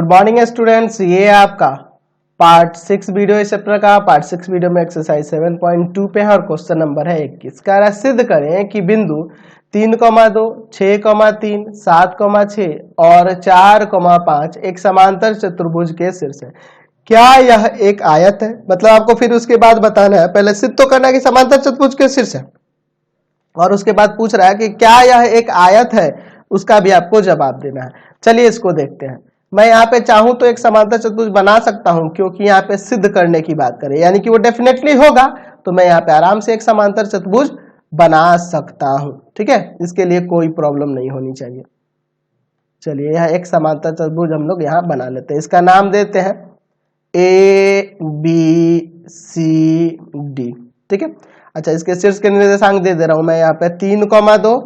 Good morning students, ये है आपका पार्ट 6 वीडियो इस चैप्टर का। पार्ट 6 वीडियो में एक्सरसाइज 7.2 पे है और क्वेश्चन नंबर है 21। कह रहा है सिद्ध करें कि बिंदु 3,2, 6,3, 7,6 और 4,5 एक समांतर चतुर्भुज के शीर्ष है। क्या यह एक आयत है? मतलब आपको फिर उसके बाद बताना है, पहले सिद्ध तो करना है कि समांतर चतुर्भुज के शीर्ष है और उसके बाद पूछ रहा है कि क्या यह एक आयत है, उसका भी आपको जवाब देना है। चलिए इसको देखते हैं। मैं यहाँ पे चाहूं तो एक समांतर चतुर्भुज बना सकता हूं, क्योंकि यहाँ पे सिद्ध करने की बात करें यानी कि वो डेफिनेटली होगा, तो मैं यहाँ पे आराम से एक समांतर चतुर्भुज बना सकता हूं। ठीक है, इसके लिए कोई प्रॉब्लम नहीं होनी चाहिए। चलिए यह एक समांतर चतुर्भुज हम लोग यहाँ बना लेते हैं। इसका नाम देते हैं ABCD। ठीक है, अच्छा इसके शीर्ष के निर्देशांक दे रहा हूं मैं यहाँ पे 3,2,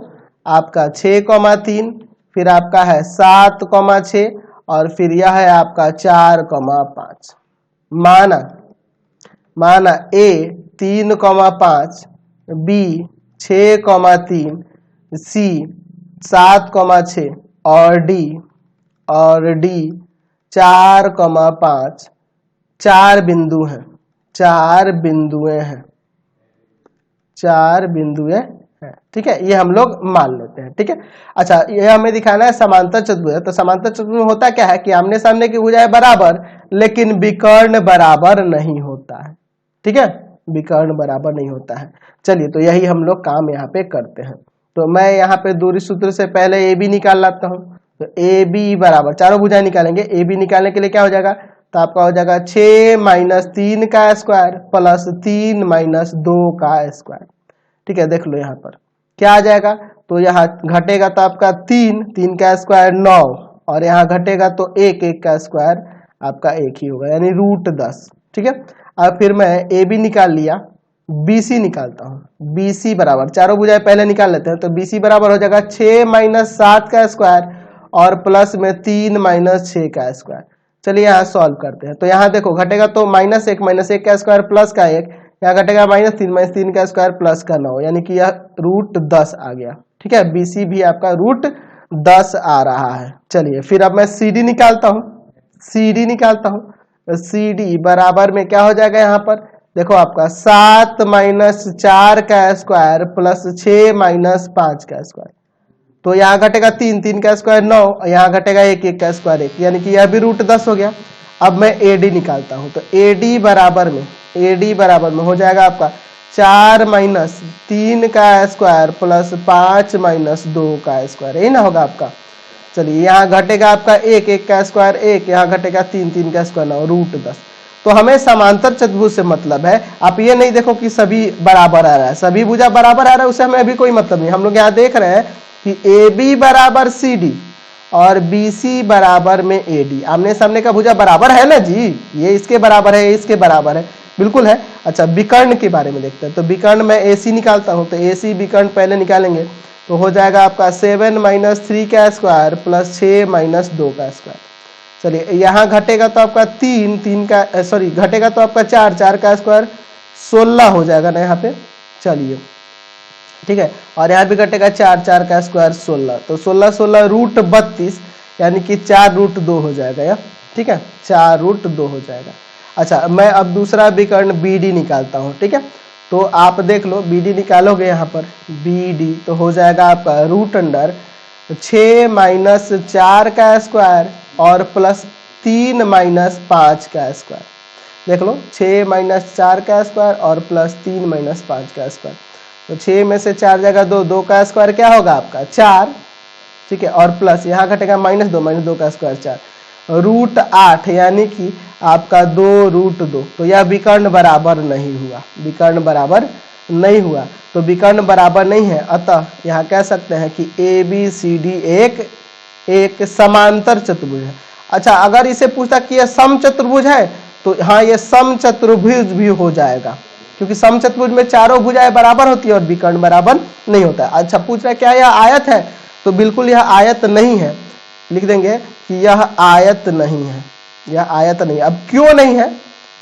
आपका 6,3, फिर आपका है 7,6 और फिर यह है आपका 4,5। माना A 3,5, B 6,3, C 7,6 और D 4,5। चार बिंदु हैं, चार बिंदुएं हैं। ठीक है, ये हम लोग मान लेते हैं। ठीक है, अच्छा ये हमें दिखाना है समांतर चतुर्भुज है। तो समांतर चतुर्भुज में होता क्या है कि आमने सामने की भुजाएं बराबर लेकिन विकर्ण बराबर नहीं होता है। ठीक है, विकर्ण बराबर नहीं होता है। चलिए तो यही हम लोग काम यहाँ पे करते हैं। तो मैं यहाँ पे दूरी सूत्र से पहले ए बी निकाल लाता हूँ। तो ए बी बराबर, चारों भुजाएं निकालेंगे। ए बी निकालने के लिए क्या हो जाएगा, तो आपका हो जाएगा 6 - 3 का स्क्वायर प्लस 3 - 2 का स्क्वायर। ठीक है, देख लो यहाँ पर क्या आ जाएगा। तो यहाँ घटेगा तो आपका 3 का स्क्वायर 9 और यहाँ घटेगा तो 1 का स्क्वायर आपका 1 ही होगा, यानी √10। ठीक है, अब फिर मैं ए बी निकाल लिया, बी सी निकालता हूँ। बी सी बराबर, चारों भुजाएं पहले निकाल लेते हैं। तो बी सी बराबर हो जाएगा 6 - 7 का स्क्वायर और प्लस में 3 - 6 का स्क्वायर। चलिए यहाँ सॉल्व करते हैं। तो यहाँ देखो घटेगा तो -1 का स्क्वायर प्लस का 1, यहाँ घटेगा -3 का स्क्वायर प्लस का 9, यानी कि यह √10 आ गया। ठीक है, BC भी आपका √10 आ रहा है। चलिए फिर अब मैं CD निकालता हूँ। CD बराबर में क्या हो जाएगा, यहाँ पर देखो आपका 7 - 4 का स्क्वायर प्लस 6 - 5 का स्क्वायर। तो यहाँ घटेगा 3 का स्क्वायर 9, यहाँ घटेगा 1 का स्क्वायर 1, यानी कि यह भी √10 हो गया। अब मैं AD निकालता हूँ। तो AD बराबर में हो जाएगा आपका 4 - 3 का स्क्वायर प्लस 5 - 2 का स्क्वायर, यही ना होगा आपका। चलिए यहाँ घटेगा आपका 1 का स्क्वायर 1, यहाँ घटेगा 3 का स्क्वायर 9, √10। तो हमें समांतर चतुर्भुज से मतलब है, आप ये नहीं देखो कि सभी बराबर आ रहा है, सभी भुजा बराबर आ रहा है, उससे हमें अभी कोई मतलब नहीं। हम लोग यहाँ देख रहे हैं कि AB बराबर CD और BC बराबर में AD, आमने सामने का भुजा बराबर है ना जी, ये इसके बराबर है, ये इसके बराबर है, बिल्कुल है। अच्छा विकर्ण के बारे में देखते हैं। तो विकर्ण में AC निकालता हूं। तो AC विकर्ण पहले निकालेंगे तो हो जाएगा आपका 7 - 3 का स्क्वायर प्लस 6 - 2 का स्क्वायर। चलिए यहाँ घटेगा तो आपका 3 घटेगा तो आपका 4 का स्क्वायर 16 हो जाएगा ना यहाँ पे। चलिए ठीक है, और यहाँ भी घटेगा 4 का स्क्वायर 16, तो 16 √32, यानी कि 4√2 हो जाएगा यह। ठीक है, 4√2 हो जाएगा। अच्छा मैं अब दूसरा विकर्ण BD निकालता हूँ। ठीक है, तो आप देख लो BD निकालोगे यहाँ पर BD तो हो जाएगा आपका √6 - 4 का स्क्वायर और प्लस 3 - 5 का स्क्वायर। देख लो 6 - 4 का स्क्वायर और प्लस 3 - 5 का स्क्वायर। तो 6 में से 4 जाएगा 2 का स्क्वायर क्या होगा आपका 4। ठीक है, और प्लस यहाँ घटेगा -2 का स्क्वायर 4, √8, यानी कि आपका 2√2। तो यह विकर्ण बराबर नहीं हुआ, तो विकर्ण बराबर नहीं है, अतः यहाँ कह सकते हैं कि ABCD एक समांतर चतुर्भुज है। अच्छा अगर इसे पूछता कि यह समचतुर्भुज है, तो हाँ ये समचतुर्भुज भी हो जाएगा, क्योंकि समचतुर्भुज में चारों भुजाएं बराबर होती है और विकर्ण बराबर नहीं होता है। अच्छा पूछ रहा है क्या यह आयत है, तो बिल्कुल यह आयत नहीं है। लिख देंगे कि यह आयत नहीं है, अब क्यों नहीं है,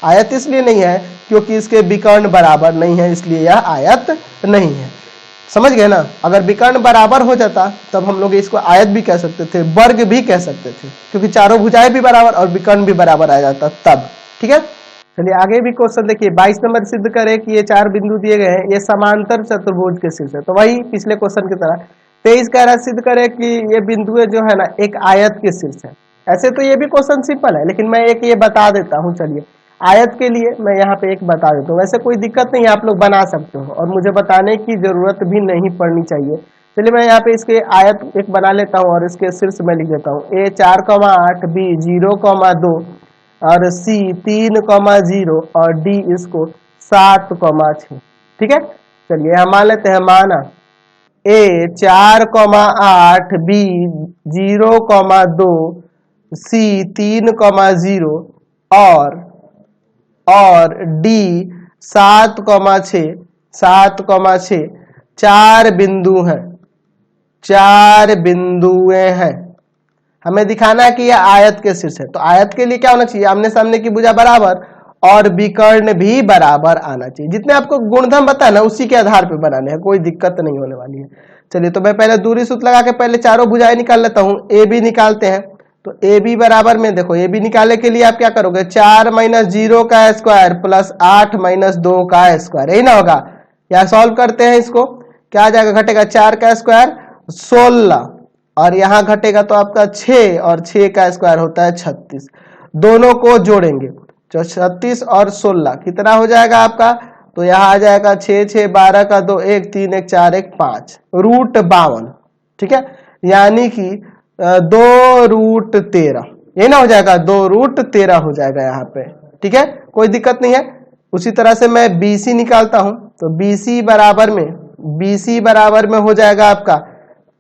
आयत इसलिए नहीं है क्योंकि इसके विकर्ण बराबर नहीं है, इसलिए यह आयत नहीं है। समझ गए ना। अगर विकर्ण बराबर हो जाता तब हम लोग इसको आयत भी कह सकते थे, वर्ग भी कह सकते थे, क्योंकि चारों भुजाएं भी बराबर और विकर्ण भी बराबर आ जाता तब। ठीक है, चलिए आगे भी क्वेश्चन देखिए। 22 नंबर सिद्ध करें कि ये 4 बिंदु दिए गए हैं, ये समांतर चतुर्भुज के शीर्ष है। तो वही पिछले क्वेश्चन की तरह 23 कह रहा है सिद्ध करें कि ये बिंदु जो है ना एक आयत के शीर्ष है। ऐसे तो ये भी क्वेश्चन सिंपल है, लेकिन मैं एक ये बता देता हूँ। चलिए आयत के लिए मैं यहाँ पे एक बता देता हूँ, वैसे कोई दिक्कत नहीं है, आप लोग बना सकते हो और मुझे बताने की जरूरत भी नहीं पड़नी चाहिए। चलिए मैं यहाँ पे इसके आयत एक बना लेता हूँ और इसके शीर्ष में लिख देता हूँ A 4,8, B 0,2 और C 3,0 और D इसको 7,6। ठीक है, चलिए हम मान लेते हैं, माना A 4,8, B 0,2, C 3,0 और D 7,6 4 बिंदु हैं, 4 बिंदुएं हैं। हमें दिखाना है कि यह आयत के शीर्ष है। तो आयत के लिए क्या होना चाहिए, आमने सामने की भुजा बराबर और विकर्ण भी बराबर आना चाहिए। जितने आपको गुणधर्म बताया ना उसी के आधार पर बनाने हैं, कोई दिक्कत नहीं होने वाली है। चलिए तो मैं पहले दूरी सूत्र लगा के पहले चारों भुजाएं निकाल लेता हूं। ए बी निकालते हैं, तो ए बी बराबर में देखो, ए बी निकालने के लिए आप क्या करोगे, 4 - 0 का स्क्वायर प्लस 8 - 2 का स्क्वायर, यही ना होगा। या सॉल्व करते हैं इसको, क्या आ जाएगा, घटेगा 4 का स्क्वायर 16 और यहाँ घटेगा तो आपका 6 और 6 का स्क्वायर होता है 36। दोनों को जोड़ेंगे तो 36 और 16 कितना हो जाएगा आपका, तो यहाँ आ जाएगा 6 6 12 का 2 1 3 1 4 1 5 √52। ठीक है, यानी कि 2√13, ये ना हो जाएगा, 2√13 हो जाएगा यहाँ पे। ठीक है, कोई दिक्कत नहीं है। उसी तरह से मैं BC निकालता हूं, तो BC बराबर में हो जाएगा आपका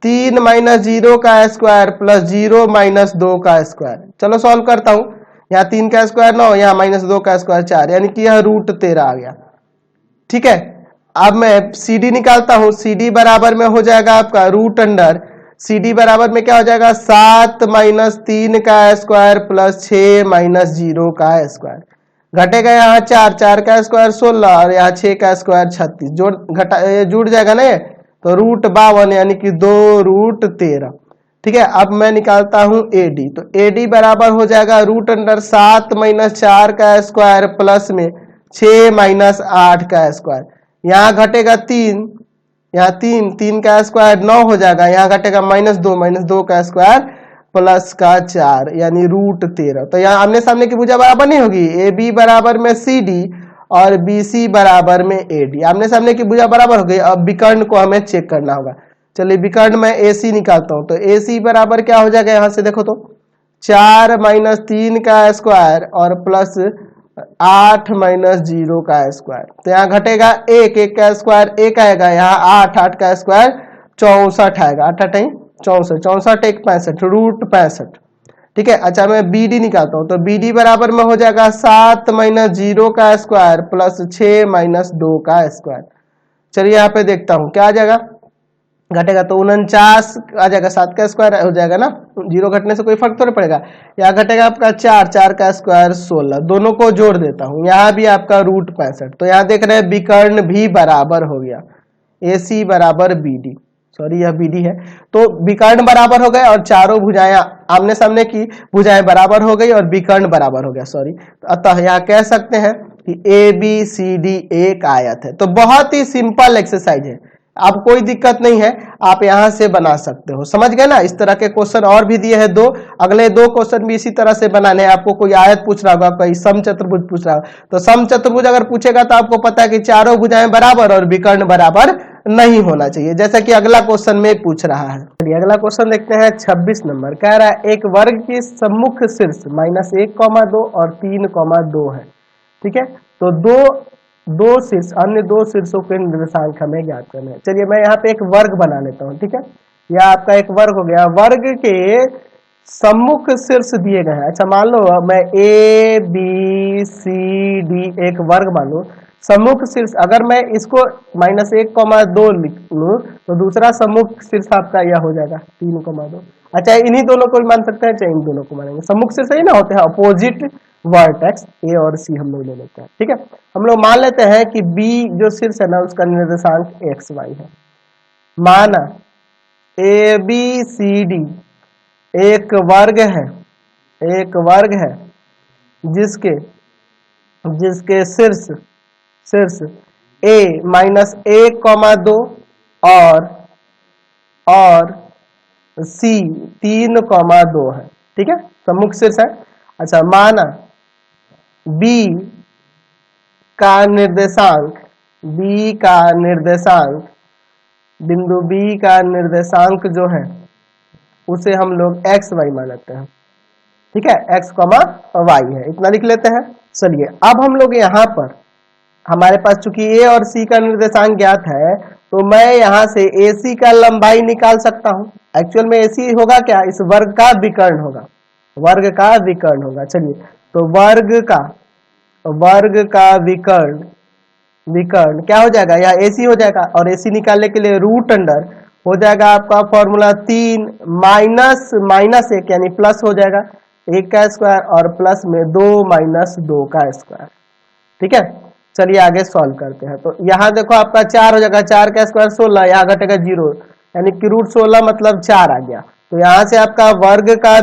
3 - 0 का स्क्वायर प्लस 0 - 2 का स्क्वायर। चलो सॉल्व करता हूं, यहाँ 3 का स्क्वायर 9, यहाँ -2 का स्क्वायर 4, यानी कि यह √13 आ गया। ठीक है, अब मैं CD निकालता हूं, CD बराबर में हो जाएगा आपका √अंडर, CD बराबर में क्या हो जाएगा, 7 - 3 का स्क्वायर प्लस 6 - 0 का स्क्वायर, घटेगा यहाँ 4 4 का स्क्वायर 16 और यहाँ 6 का स्क्वायर 36, जुड़ जाएगा ना ये, तो √52 यानी कि 2√13। ठीक है, अब मैं निकालता हूं AD, तो AD बराबर हो जाएगा √अंडर 7 - 4 का स्क्वायर प्लस में 6 - 8 का स्क्वायर, यहाँ घटेगा 3, यहाँ 3 का स्क्वायर 9 हो जाएगा, यहाँ घटेगा -2 का स्क्वायर प्लस का 4 यानी √13। तो यहाँ आमने सामने की भुजा बराबर नहीं होगी, AB बराबर में CD और BC बराबर में AD, आमने सामने की भुजा बराबर हो गई। अब विकर्ण को हमें चेक करना होगा। चलिए विकर्ण में AC निकालता हूं, तो AC बराबर क्या हो जाएगा, यहां से देखो तो 4 - 3 का स्क्वायर और प्लस 8 - 0 का स्क्वायर, तो यहाँ घटेगा 1 का स्क्वायर 1 आएगा, यहाँ 8 का स्क्वायर 64 आएगा, 8 8 64, 64 1 65 √65। ठीक है, अच्छा मैं BD निकालता हूं, तो BD बराबर में हो जाएगा 7 - 0 का स्क्वायर प्लस 6 - 2 का स्क्वायर। चलिए यहाँ पे देखता हूं क्या आ जाएगा, घटेगा तो 49 आ जाएगा, 7 का स्क्वायर हो जाएगा ना, 0 घटने से कोई फर्क तो नहीं पड़ेगा। यहाँ घटेगा आपका 4 का स्क्वायर 16, दोनों को जोड़ देता हूं, यहाँ भी आपका √65। तो यहाँ देख रहे हैं विकर्ण भी बराबर हो गया, AC बराबर BD, सॉरी यह BD है। तो विकर्ण बराबर हो गए और चारों भुजाएं आमने सामने की भुजाएं बराबर हो गई और विकर्ण बराबर हो गया, सॉरी। अतः यहाँ कह सकते हैं कि ABCD एक आयत है। तो बहुत ही सिंपल एक्सरसाइज है, आप कोई दिक्कत नहीं है, आप यहां से बना सकते हो। समझ गए ना, इस तरह के क्वेश्चन और भी दिए हैं, अगले 2 क्वेश्चन भी इसी तरह से बनाने हैं। आपको कोई आयत पूछ रहा होगा, कोई समचतुर्भुज पूछ रहा होगा, तो समचतुर्भुज अगर पूछेगा तो आपको पता है कि चारों भुजाएं बराबर और विकर्ण बराबर नहीं होना चाहिए, जैसा कि अगला क्वेश्चन में पूछ रहा है। चलिए अगला क्वेश्चन देखते हैं। 26 नंबर कह रहा है एक वर्ग की सम्मुख शीर्ष -1,2 और 3,2 है। ठीक है, तो दो शीर्ष, अन्य 2 शीर्षों के निर्देशांक हमें ज्ञात करने हैं। चलिए मैं यहाँ पे एक वर्ग बना लेता हूँ। ठीक है, यह आपका एक वर्ग हो गया, वर्ग के सम्मुख शीर्ष दिए गए हैं। अच्छा मान लो मैं ABCD एक वर्ग मान लो, सम्मुख शीर्ष अगर मैं इसको -1,2 लिख लूं तो दूसरा सम्मुख शीर्ष आपका यह हो जाएगा 3,2। अच्छा इन्हीं दोनों को भी मान सकते हैं, चाहे इन दोनों को मानेंगे, सम्मुख शीर्ष ही ना होते हैं, अपोजिट वर्टेक्स A और C हम लोग ले लेते हैं। ठीक है, हम लोग मान लेते हैं कि B जो शीर्ष है ना उसका निर्देशांक XY है। माना ए बी सी डी एक वर्ग है, एक वर्ग है जिसके जिसके शीर्ष शीर्ष ए माइनस 1,2 और सी 3,2 है। ठीक है, तो मुख्य शीर्ष है। अच्छा, माना बी का निर्देशांक, बी का निर्देशांक, बिंदु बी का निर्देशांक जो है उसे हम लोग एक्स वाई मानते हैं। ठीक है, एक्स कॉमा वाई है, इतना लिख लेते हैं। चलिए अब हम लोग यहाँ पर हमारे पास चूंकि ए और सी का निर्देशांक ज्ञात है तो मैं यहाँ से ए सी का लंबाई निकाल सकता हूँ। एक्चुअल में ए सी होगा क्या, इस वर्ग का विकर्ण होगा, वर्ग का विकर्ण होगा। चलिए तो वर्ग का विकर्ण विकर्ण क्या हो जाएगा, यहाँ ए सी हो जाएगा और ए सी निकालने के लिए रूट अंडर हो जाएगा आपका फॉर्मूला 3 माइनस माइनस 1 यानी प्लस हो जाएगा 1 का स्क्वायर और प्लस में 2 माइनस 2 का स्क्वायर। ठीक है, चलिए आगे सॉल्व करते हैं। तो यहाँ देखो आपका 4 हो जाएगा, 4 का स्क्वायर 16, यहाँ घटेगा 0 यानी कि रूट 16 मतलब 4 आ गया। तो यहाँ से आपका वर्ग का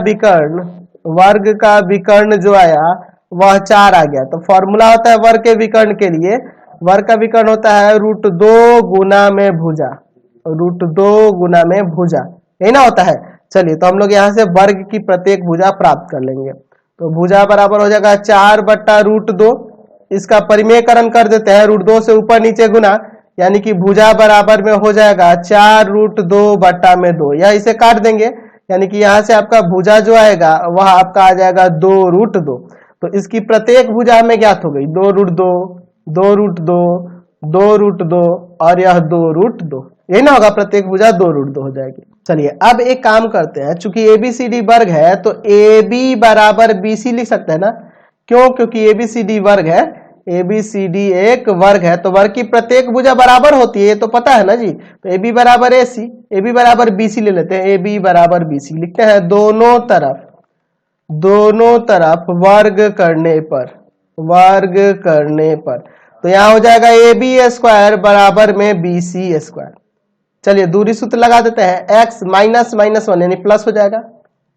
विकर्ण जो आया वह 4 आ गया। तो फॉर्मूला होता है वर्ग के विकर्ण के लिए, वर्ग का विकर्ण होता है रूट 2 गुना में भुजा, रूट 2 गुना में भुजा, यही ना होता है। चलिए तो हम लोग यहाँ से वर्ग की प्रत्येक भुजा प्राप्त कर लेंगे। तो भुजा बराबर हो जाएगा 4 बट्टा रूट 2, इसका परिमेयकरण कर देते हैं, रूट 2 से ऊपर नीचे गुना यानी कि भुजा बराबर में हो जाएगा 4 रूट 2 बट्टा में 2, या इसे काट देंगे यानी कि यहाँ से आपका भुजा जो आएगा वह आपका आ जाएगा 2 रूट 2। तो इसकी प्रत्येक भुजा हमें ज्ञात हो गई, 2 रूट 2, 2 रूट 2, 2 रूट 2 और यह 2 रूट 2, यही ना होगा, प्रत्येक भुजा 2 रूट 2 हो जाएगी। चलिए अब एक काम करते हैं, चूंकि एबीसीडी वर्ग है तो ए बी बराबर बी सी लिख सकते हैं ना, क्यों, क्योंकि एबीसीडी वर्ग है, एबीसीडी एक वर्ग है तो वर्ग की प्रत्येक भुजा बराबर होती है, ये तो पता है ना जी। तो ए बी बराबर ए सी, ए बी बराबर बी सी ले लेते हैं, ए बी बराबर बी सी लिखते हैं। दोनों तरफ वर्ग करने पर तो यहाँ हो जाएगा ए बी स्क्वायर बराबर में बी सी स्क्वायर। चलिए दूरी सूत्र लगा देते हैं, x माइनस माइनस 1 यानी प्लस हो जाएगा,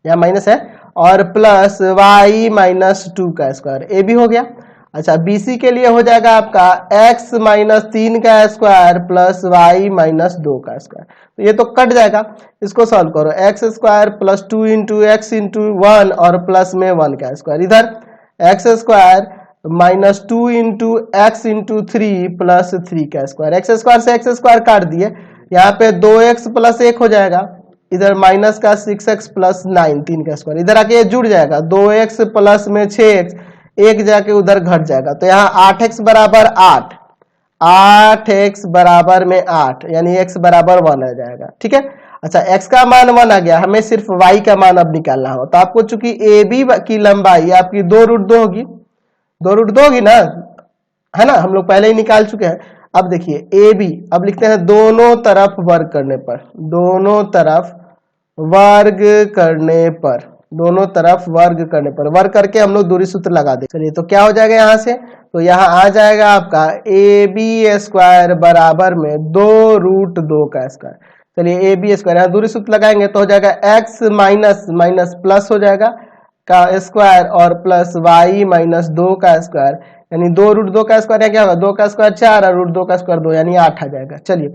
यहाँ माइनस है, और प्लस y माइनस 2 का स्क्वायर, ए भी हो गया। अच्छा BC के लिए हो जाएगा आपका x माइनस 3 का स्क्वायर प्लस y माइनस 2 का स्क्वायर, तो ये तो कट जाएगा, इसको सॉल्व करो, x square plus 2 into x into 1 और प्लस में 1 का स्क्वायर, इधर x square minus 2 into x into 3 plus 3 का स्क्वायर, एक्स स्क्वायर से एक्स स्क्वायर काट दिए, यहाँ पे 2x प्लस 1 हो जाएगा, इधर माइनस का 6x प्लस 9 3 का स्क्वायर, इधर आके ये जुड़ जाएगा 2x प्लस में 6x, एक जाके उधर घट जाएगा, तो यहाँ 8x बराबर 8, 8x बराबर में 8 यानी x बराबर 1 आ जाएगा। ठीक है, अच्छा x का मान 1 आ गया, हमें सिर्फ y का मान अब निकालना हो, तो आपको चूंकि ए बी की लंबाई आपकी 2 रूट 2 होगी, 2 रूट 2 होगी ना, है ना, हम लोग पहले ही निकाल चुके हैं। अब देखिए ए बी, अब लिखते हैं दोनों तरफ वर्ग करने पर, दोनों तरफ वर्ग करने पर वर्ग करके हम लोग दूरी सूत्र लगा दें। चलिए तो क्या हो जाएगा यहाँ से, तो यहाँ आ जाएगा आपका ए बी स्क्वायर बराबर में 2 रूट 2 का स्क्वायर। चलिए ए बी स्क्वायर, यहाँ दूरी सूत्र लगाएंगे तो हो जाएगा x माइनस माइनस प्लस हो जाएगा का स्क्वायर और प्लस y माइनस 2 का स्क्वायर यानी 2 रूट 2 का स्क्वायर क्या होगा, 2 का स्क्वायर 4 और रूट 2 का स्क्वायर 2 यानी 8 आ जाएगा। चलिए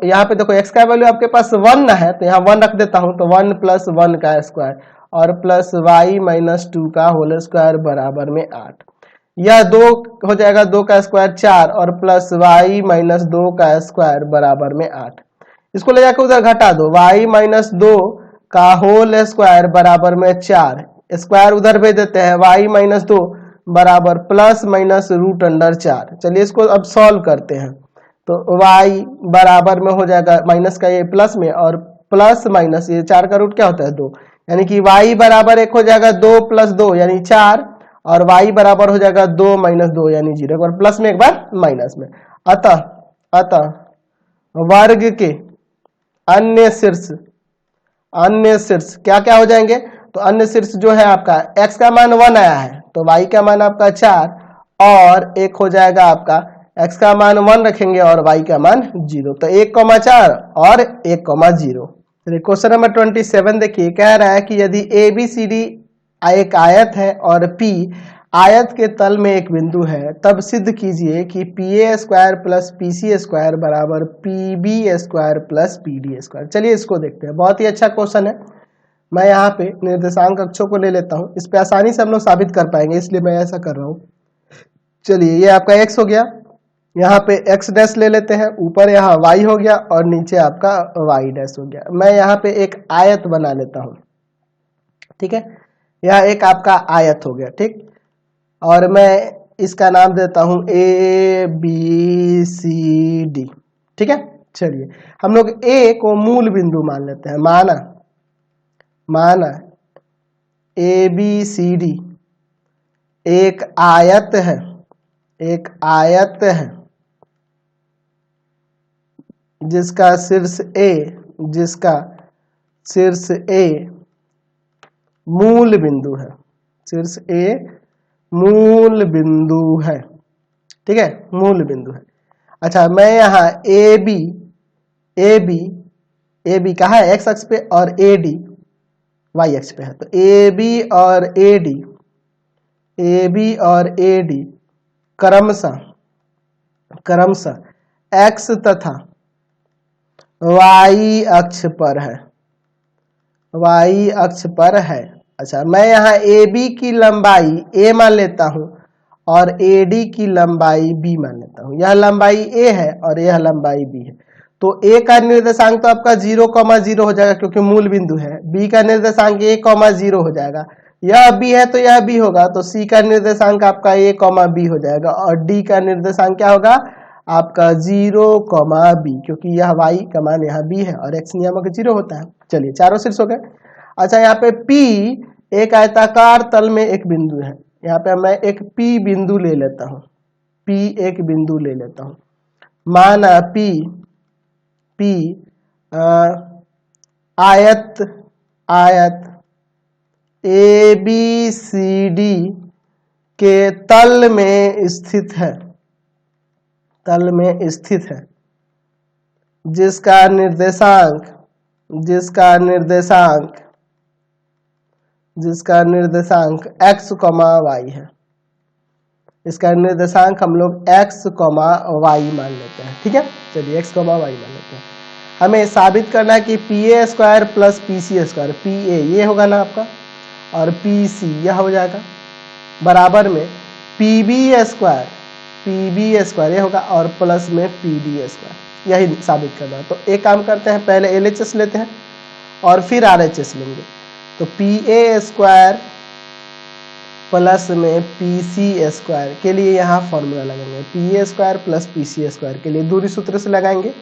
यहाँ पे देखो x का वैल्यू आपके पास 1 ना है तो यहाँ 1 रख देता हूँ, तो 1 प्लस 1 का स्क्वायर और प्लस y माइनस 2 का होल स्क्वायर बराबर में 8, यह 2 हो जाएगा, 2 का स्क्वायर 4 और प्लस y माइनस 2 का स्क्वायर बराबर में 8, इसको ले जाकर उधर घटा दो, y माइनस 2 का होल स्क्वायर बराबर में 4, स्क्वायर उधर भेज देते हैं, y माइनस 2 बराबर प्लस माइनस रूट अंडर 4। चलिए इसको अब सॉल्व करते हैं, तो y बराबर में हो जाएगा माइनस का ये प्लस में और प्लस माइनस ये 4 का रूट क्या होता है 2, यानी कि y बराबर एक हो जाएगा 2 प्लस 2 यानी 4 और y बराबर हो जाएगा 2 माइनस 2 यानी 0, एक बार प्लस में एक बार माइनस में। अतः वर्ग के अन्य शीर्ष क्या क्या हो जाएंगे, तो अन्य शीर्ष जो है आपका x का मान 1 आया है तो y का मान आपका 4 और एक हो जाएगा आपका x का मान 1 रखेंगे और y का मान 0। तो 1,4 और 1,0। चलिए क्वेश्चन नंबर 27 देखिए, कह रहा है कि यदि ABCD एक आयत है और P आयत के तल में एक बिंदु है, तब सिद्ध कीजिए कि PA² प्लस PC² बराबर PB² प्लस PD²। चलिए इसको देखते हैं, बहुत ही अच्छा क्वेश्चन है। मैं यहाँ पे निर्देशांक अक्षों को ले लेता हूँ, इस पे आसानी से हम लोग साबित कर पाएंगे, इसलिए मैं ऐसा कर रहा हूँ। चलिए ये आपका x हो गया, यहाँ पे x डैश ले लेते हैं, ऊपर यहाँ y हो गया और नीचे आपका y डैश हो गया। मैं यहाँ पे एक आयत बना लेता हूँ, ठीक है, यह एक आपका आयत हो गया, ठीक। और मैं इसका नाम देता हूँ ABCD, ठीक है। चलिए हम लोग A को मूल बिंदु मान लेते हैं, माना ABCD एक आयत है, जिसका शीर्ष A मूल बिंदु है, मूल बिंदु है, ठीक है, मूल बिंदु है। अच्छा मैं यहाँ AB कहाँ है, x अक्ष पे, और AD y अक्ष पे है। तो AB और AD क्रमशः x तथा y अक्ष पर है, अच्छा मैं यहाँ AB की लंबाई A मान लेता हूँ और AD की लंबाई B मान लेता हूँ। यह लंबाई A है और यह लंबाई B है। तो A का निर्देशांक तो आपका 0,0 हो जाएगा क्योंकि मूल बिंदु है। B का निर्देशांक 1,0 हो जाएगा, यह B है तो यह B होगा। तो C का निर्देशांक आपका A,B हो जाएगा और D का निर्देशांक क्या होगा आपका 0,B, क्योंकि यह y का मान यहाँ B है और x नियामक 0 होता है। चलिए चारों शीर्ष हो गए। अच्छा यहाँ पे P एक आयताकार तल में एक बिंदु है, यहाँ पे मैं एक P बिंदु ले लेता हूँ, माना P आयत ABCD के तल में स्थित है, जिसका निर्देशांक x, y है। इसका निर्देशांक हम लोग x, y मान लेते हैं, ठीक है। चलिए x, y मान लेते हैं। हमें साबित करना है कि PA² प्लस PC², PA ये होगा ना आपका और PC यह हो जाएगा, बराबर में PB² ये होगा और प्लस में PD², यही साबित करना है। तो एक काम करते हैं, पहले LHS लेते हैं और फिर RHS लेंगे। तो PA² प्लस में PC² के लिए यहाँ फॉर्मूला लगाएंगे, PA² प्लस PC² के लिए दूरी सूत्र से लगाएंगे,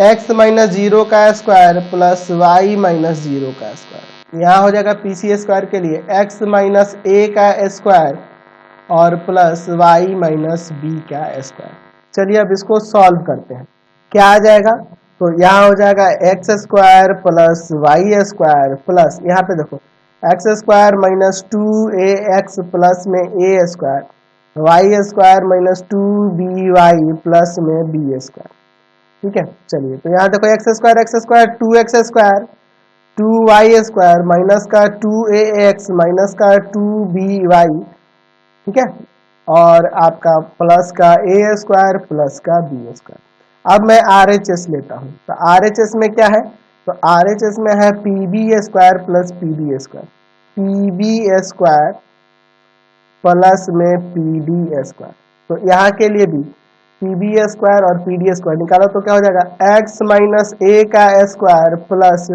x माइनस 0 का स्क्वायर प्लस y माइनस 0 का स्क्वायर। यहाँ हो जाएगा PC² के लिए x माइनस a का स्क्वायर और प्लस y माइनस b का स्क्वायर। चलिए अब इसको सॉल्व करते हैं, क्या आ जाएगा। तो यहाँ हो जाएगा x² प्लस y² प्लस, यहाँ पे देखो x² माइनस 2ax प्लस में a² y² minus 2by plus में b², ठीक है। चलिए तो यहाँ देखो x² 2x² 2y² माइनस का 2ax माइनस का 2by, ठीक है, और आपका प्लस का a² प्लस का b²। अब मैं RHS लेता हूँ, तो RHS में क्या है, तो RHS में है PB² प्लस PD² प्लस में PD²। तो यहाँ के लिए भी PB² और PD² निकालो तो क्या हो जाएगा x माइनस a का स्क्वायर प्लस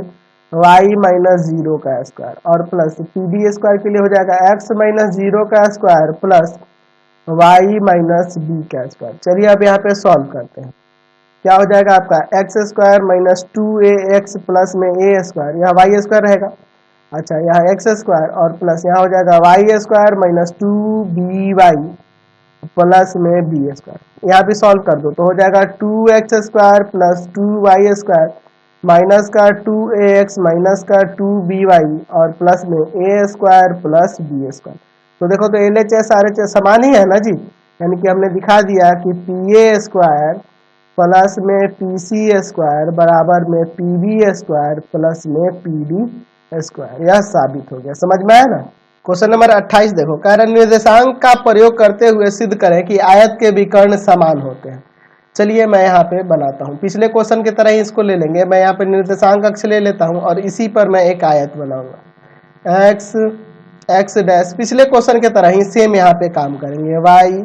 y माइनस 0 का स्क्वायर और प्लस PD² के लिए हो जाएगा x माइनस 0 का square plus y minus b का स्क्वायर। चलिए अब यहाँ पे सॉल्व करते हैं, क्या हो जाएगा आपका x² माइनस 2ax प्लस में a², यहाँ y² रहेगा, अच्छा यहाँ x² और प्लस यहाँ हो जाएगा y² माइनस 2by प्लस में b²। यहाँ भी सॉल्व कर दो तो हो जाएगा 2x² प्लस 2y² माइनस का 2ax माइनस का 2by और प्लस में a² प्लस b²। तो देखो तो LHS RHS समान ही है ना जी, यानी कि हमने दिखा दिया कि पी ए स्क्वायर प्लस में पी सी स्क्वायर बराबर में पी बी स्क्वायर प्लस में पी डी स्क्वायर। यह साबित हो गया। समझ में आया ना। क्वेश्चन नंबर 28 देखो, कह रहा निर्देशांक का प्रयोग करते हुए सिद्ध करें कि आयत के विकर्ण समान होते हैं। चलिए मैं यहाँ पे बनाता हूँ, पिछले क्वेश्चन की तरह ही इसको ले लेंगे। मैं यहाँ पे निर्देशांक अक्ष ले लेता हूँ और इसी पर मैं एक आयत बनाऊंगा। एक्स डैश पिछले क्वेश्चन की तरह ही सेम यहाँ पे काम करेंगे, वाई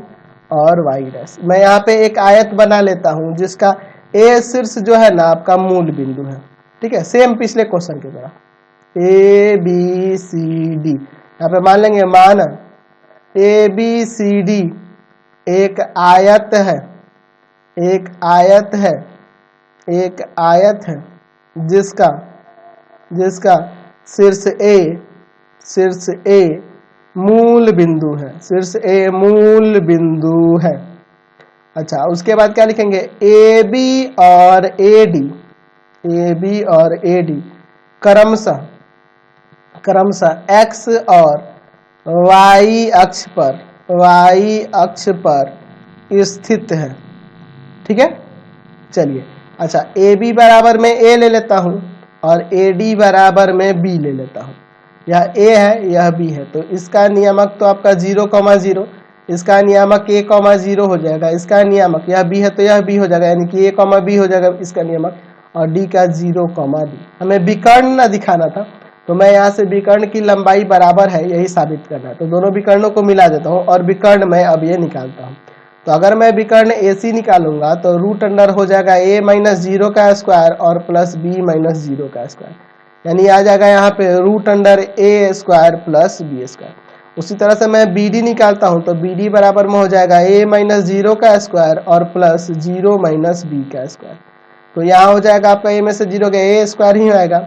और वाई डैश। मैं यहाँ पे एक आयत बना लेता हूँ जिसका ए शीर्ष जो है ना आपका मूल बिंदु है। ठीक है, सेम पिछले क्वेश्चन की तरह ए बी सी डी। यहाँ पे मान लेंगे मान ए बी सी डी एक आयत है, एक आयत है, एक आयत है जिसका जिसका शीर्ष ए मूल बिंदु है, शीर्ष ए मूल बिंदु है। अच्छा, उसके बाद क्या लिखेंगे, ए बी और ए डी, ए बी और ए डी क्रमशः एक्स और वाई अक्ष पर स्थित है। ठीक है, चलिए। अच्छा, ए बी बराबर में ए ले लेता हूं और ए डी बराबर में बी ले लेता हूं। यह ए है, यह बी है, तो इसका नियामक तो आपका 0,0, इसका नियामक a,0 हो जाएगा। इसका नियामक यह बी है तो यह बी हो जाएगा, यानी कि a,b हो जाएगा इसका नियामक, और डी का 0,d। हमें विकर्ण ना दिखाना था, तो मैं यहाँ से विकर्ण की लंबाई बराबर है यही साबित करना है। तो दोनों विकर्णों को मिला देता हूँ और विकर्ण मैं अब ये निकालता हूँ। तो अगर मैं विकर्ण AC निकालूंगा तो रूट अंडर हो जाएगा a-0 का स्क्वायर और प्लस b-0 का स्क्वायर, यानी आ जाएगा यहाँ पे root under a square plus b square. उसी तरह से मैं BD निकालता हूँ तो BD बराबर में हो जाएगा a-0 का स्क्वायर और प्लस 0 - b का स्क्वायर। तो यहाँ हो जाएगा आपका a में से 0 गया a स्क्वायर ही आएगा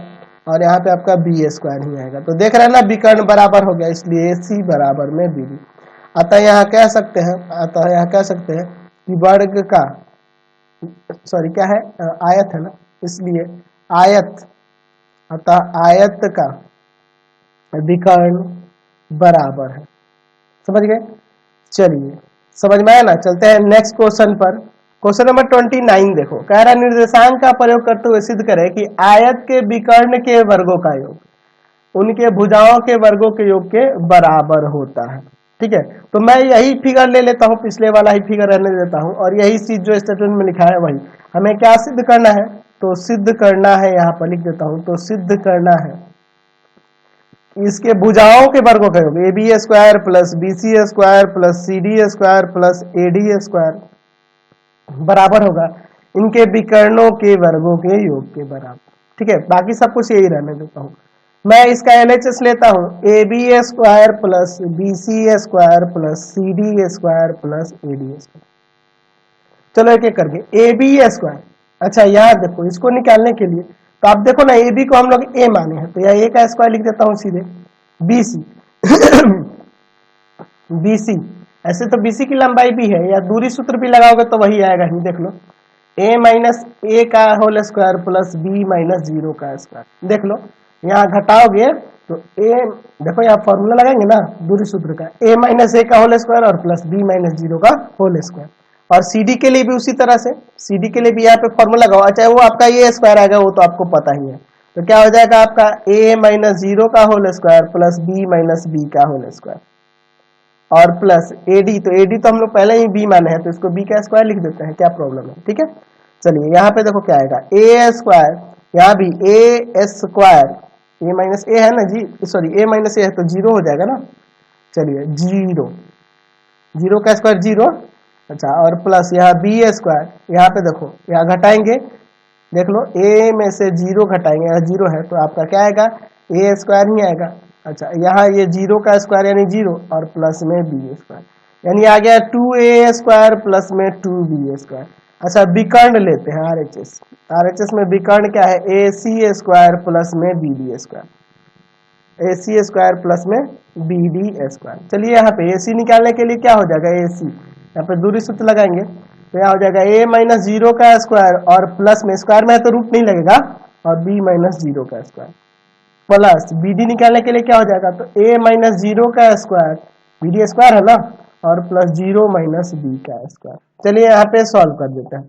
और यहाँ पे आपका b स्क्वायर ही आएगा। तो देख रहे हैं ना, विकर्ण बराबर हो गया, इसलिए AC बराबर में BD। अतः यहाँ कह सकते हैं कि वर्ग का क्या है, आयत है ना, इसलिए आयत, अतः आयत का विकर्ण बराबर है। समझ गए। चलिए, समझ में आया ना। चलते हैं नेक्स्ट क्वेश्चन पर। क्वेश्चन नंबर 29 देखो, कह रहा निर्देशांक का प्रयोग करते हुए सिद्ध करें कि आयत के विकर्ण के वर्गों का योग उनके भुजाओं के वर्गों के योग के बराबर होता है। ठीक है, तो मैं यही फिगर ले लेता हूँ, पिछले वाला ही फिगर रहने देता हूँ और यही चीज जो स्टेटमेंट में लिखा है वही हमें क्या सिद्ध करना है। तो सिद्ध करना है, यहाँ पर लिख देता हूँ, तो सिद्ध करना है इसके भुजाओं के वर्गों का योग AB square plus BC square plus CD square plus AD square बराबर होगा इनके विकर्णों के वर्गों के योग के बराबर। ठीक है, बाकी सब कुछ यही रहने देता हूँ। मैं इसका LHS लेता हूँ, AB square plus BC square plus CD square plus AD square. चलो एक एक करके, AB स्क्वायर। अच्छा, यहाँ देखो, इसको निकालने के लिए तो आप देखो ना, AB को हम लोग A माने हैं, तो यह A का स्क्वायर लिख देता हूँ सीधे। BC BC, ऐसे तो BC की लंबाई भी है, या दूरी सूत्र भी लगाओगे तो वही आएगा ही। देख लो, A माइनस A का whole square plus B minus 0 का स्क्वायर। देख लो, यहाँ घटाओगे तो A, देखो यहाँ फॉर्मूला लगाएंगे ना दूरी सूत्र का, A माइनस A का होल स्क्वायर और प्लस B माइनस 0 का होल स्क्वायर। और CD के लिए भी उसी तरह से, CD के लिए भी यहाँ पे फॉर्मूला लगाओ। अच्छा, वो आपका ये स्क्वायर आएगा, वो तो आपको पता ही है। तो क्या हो जाएगा आपका A माइनस 0 का whole square plus B minus B का होल स्क्वायर और प्लस AD। तो AD तो हम लोग पहले ही B माने हैं, तो इसको B का स्क्वायर लिख देते हैं, क्या प्रॉब्लम है। ठीक है, चलिए यहाँ पे देखो क्या आएगा, A स्क्वायर, यहाँ भी A square, A minus A है ना जी, सॉरी A माइनस A है तो 0 हो जाएगा ना। चलिए 0 का स्क्वायर 0। अच्छा, और प्लस यहाँ B स्क्वायर, यहाँ पे देखो, यहाँ घटाएंगे, देख लो A में से 0 घटाएंगे, यहाँ 0 है तो आपका क्या आएगा, A स्क्वायर ही आएगा। अच्छा, यहाँ ये 0 का स्क्वायर यानी 0 और प्लस में B स्क्वायर, यानी आ गया 2A स्क्वायर प्लस में 2B स्क्वायर। अच्छा, विकर्ण लेते हैं RHS में विकर्ण क्या है, AC स्क्वायर प्लस में BD square, AC square plus में BD स्क्वायर। चलिए यहाँ पे AC निकालने के लिए क्या हो जाएगा, AC यहाँ पे दूरी सूत्र लगाएंगे तो यहाँ हो जाएगा A माइनस 0 का स्क्वायर और प्लस में स्क्वायर में है तो रूट नहीं लगेगा और B माइनस 0 का स्क्वायर प्लस BD निकालने के लिए क्या हो जाएगा, तो A माइनस 0 का स्क्वायर, BD स्क्वायर है ना, और प्लस 0 माइनस बी का स्क्वायर। चलिए यहाँ पे सॉल्व कर देते हैं।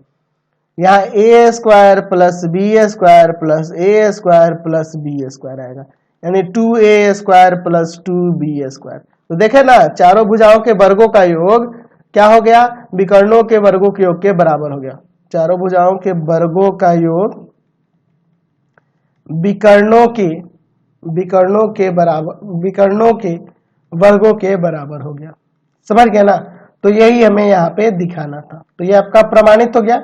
यहाँ A square plus B square plus A square plus B square आएगा, यानी 2a square plus 2b square. तो देखे ना, चारों भुजाओं के वर्गों का योग क्या हो गया, विकर्णों के वर्गों के योग के बराबर हो गया। चारों भुजाओं के वर्गों का योग विकर्णों के वर्गों के बराबर हो गया। समझ गया ना? तो यही हमें यहाँ पे दिखाना था। तो ये आपका प्रमाणित हो गया।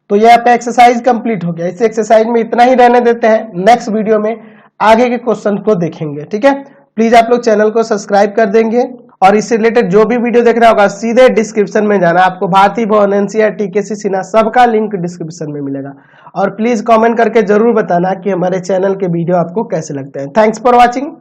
तो ये आपका एक्सरसाइज कंप्लीट हो गया। इस एक्सरसाइज में इतना ही रहने देते हैं, नेक्स्ट वीडियो में आगे के क्वेश्चन को देखेंगे। ठीक है, प्लीज आप लोग चैनल को सब्सक्राइब कर देंगे और इससे रिलेटेड जो भी वीडियो देखना होगा सीधे डिस्क्रिप्शन में जाना, आपको भारती भवन, NCERT, KC सिन्हा सबका लिंक डिस्क्रिप्शन में मिलेगा। और प्लीज कमेंट करके जरूर बताना कि हमारे चैनल के वीडियो आपको कैसे लगते हैं। Thanks for watching.